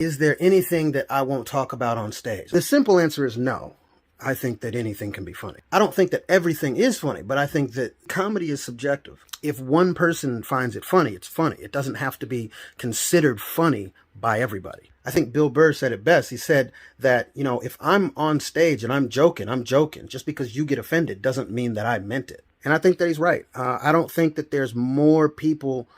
Is there anything that I won't talk about on stage? The simple answer is no. I think that anything can be funny. I don't think that everything is funny, but I think that comedy is subjective. If one person finds it funny, it's funny. It doesn't have to be considered funny by everybody. I think Bill Burr said it best. He said that, if I'm on stage and I'm joking. Just because you get offended doesn't mean that I meant it. And I think that he's right. I don't think that there's more people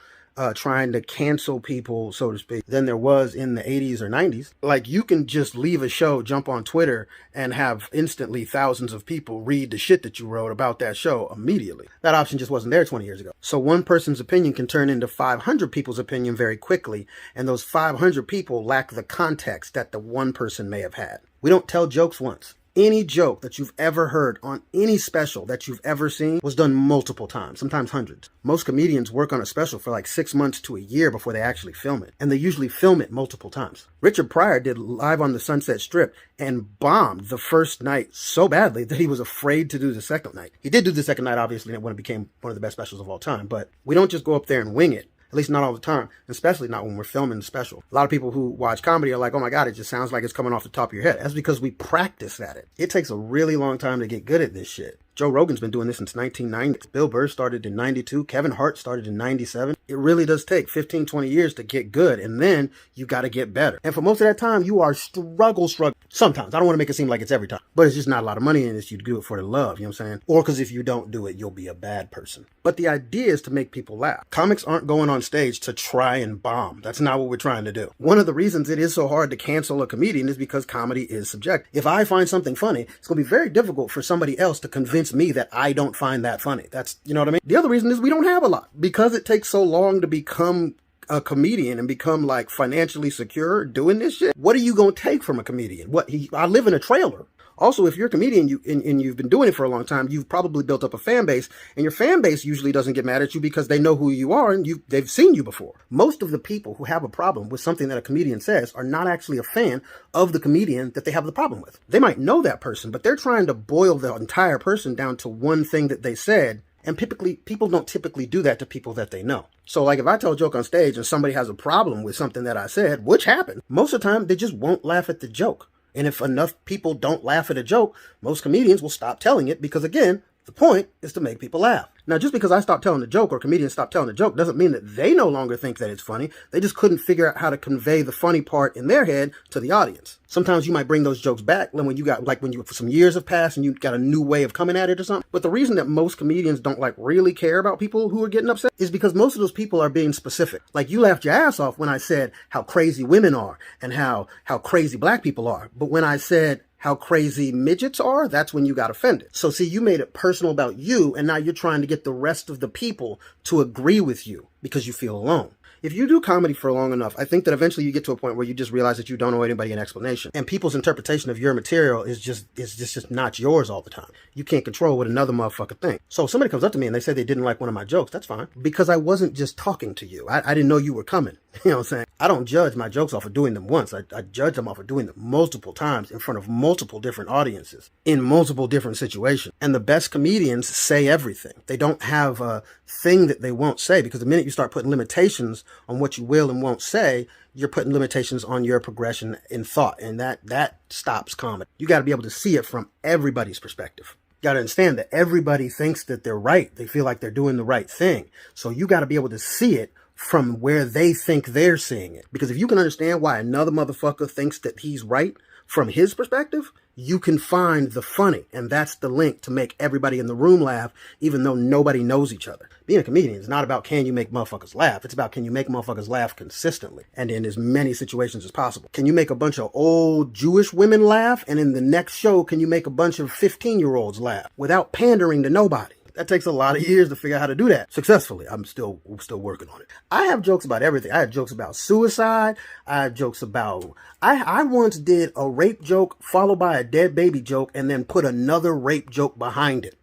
trying to cancel people, so to speak, than there was in the 80s or 90s. Like, you can just leave a show, jump on Twitter, and have instantly thousands of people read the shit that you wrote about that show immediately. That option just wasn't there 20 years ago. So one person's opinion can turn into 500 people's opinion very quickly, and those 500 people lack the context that the one person may have had. We don't tell jokes once. Any joke that you've ever heard on any special that you've ever seen was done multiple times, sometimes hundreds. Most comedians work on a special for like 6 months to a year before they actually film it. And they usually film it multiple times. Richard Pryor did Live on the Sunset Strip and bombed the first night so badly that he was afraid to do the second night. He did do the second night, obviously, when it became one of the best specials of all time. But we don't just go up there and wing it. At least not all the time, especially not when we're filming the special. A lot of people who watch comedy are like, oh my God, it just sounds like it's coming off the top of your head. That's because we practice at it. It takes a really long time to get good at this shit. Joe Rogan's been doing this since 1990. Bill Burr started in 92. Kevin Hart started in 97. It really does take 15, 20 years to get good. And then you got to get better. And for most of that time, you are struggle. Sometimes. I don't want to make it seem like it's every time. But it's just not a lot of money in this. You do it for the love. You know what I'm saying? Or because if you don't do it, you'll be a bad person. But the idea is to make people laugh. Comics aren't going on stage to try and bomb. That's not what we're trying to do. One of the reasons it is so hard to cancel a comedian is because comedy is subjective. If I find something funny, it's going to be very difficult for somebody else to convince me that I don't find that funny. That's, you know what I mean? The other reason is we don't have a lot. Because it takes so long to become a comedian and become like financially secure doing this shit. What are you going to take from a comedian? I live in a trailer. Also, if you're a comedian and you've been doing it for a long time, you've probably built up a fan base, and your fan base usually doesn't get mad at you because they know who you are and they've seen you before. Most of the people who have a problem with something that a comedian says are not actually a fan of the comedian that they have the problem with. They might know that person, but they're trying to boil the entire person down to one thing that they said. And people don't typically do that to people that they know. So like if I tell a joke on stage and somebody has a problem with something that I said, which happened, most of the time they just won't laugh at the joke. And if enough people don't laugh at a joke, most comedians will stop telling it because, again, the point is to make people laugh. Now, just because I stop telling the joke or comedians stop telling the joke doesn't mean that they no longer think that it's funny. They just couldn't figure out how to convey the funny part in their head to the audience. Sometimes you might bring those jokes back when some years have passed and you got a new way of coming at it or something. But the reason that most comedians don't really care about people who are getting upset is because most of those people are being specific. Like, you laughed your ass off when I said how crazy women are and how crazy black people are. But when I said how crazy midgets are, that's when you got offended. So see, you made it personal about you, and now you're trying to get the rest of the people to agree with you because you feel alone. If you do comedy for long enough, I think that eventually you get to a point where you just realize that you don't owe anybody an explanation. And people's interpretation of your material is just not yours all the time. You can't control what another motherfucker thinks. So if somebody comes up to me and they say they didn't like one of my jokes, that's fine. Because I wasn't just talking to you. I didn't know you were coming. You know what I'm saying? I don't judge my jokes off of doing them once. I judge them off of doing them multiple times in front of multiple different audiences in multiple different situations. And the best comedians say everything. They don't have a thing that they won't say, because the minute you start putting limitations on what you will and won't say, you're putting limitations on your progression in thought. And that stops comedy. You got to be able to see it from everybody's perspective. You got to understand that everybody thinks that they're right. They feel like they're doing the right thing. So you got to be able to see it from where they think they're seeing it. Because if you can understand why another motherfucker thinks that he's right from his perspective, you can find the funny. And that's the link to make everybody in the room laugh, even though nobody knows each other. Being a comedian is not about can you make motherfuckers laugh. It's about can you make motherfuckers laugh consistently and in as many situations as possible. Can you make a bunch of old Jewish women laugh? And in the next show, can you make a bunch of 15-year-olds laugh without pandering to nobody? That takes a lot of years to figure out how to do that successfully. I'm still working on it. I have jokes about everything. I have jokes about suicide. I have jokes about... I once did a rape joke followed by a dead baby joke and then put another rape joke behind it.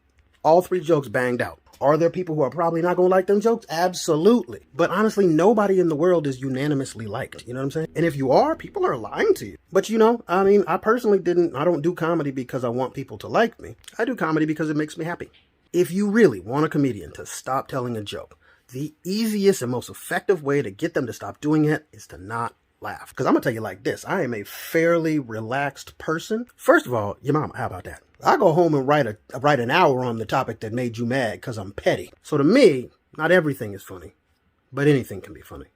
All three jokes banged out. Are there people who are probably not going to like them jokes? Absolutely. But honestly, nobody in the world is unanimously liked. You know what I'm saying? And if you are, people are lying to you. But I personally I don't do comedy because I want people to like me. I do comedy because it makes me happy. If you really want a comedian to stop telling a joke, the easiest and most effective way to get them to stop doing it is to not laugh. Because I'm going to tell you like this. I am a fairly relaxed person. First of all, your mama, how about that? I go home and write an hour on the topic that made you mad because I'm petty. So to me, not everything is funny, but anything can be funny.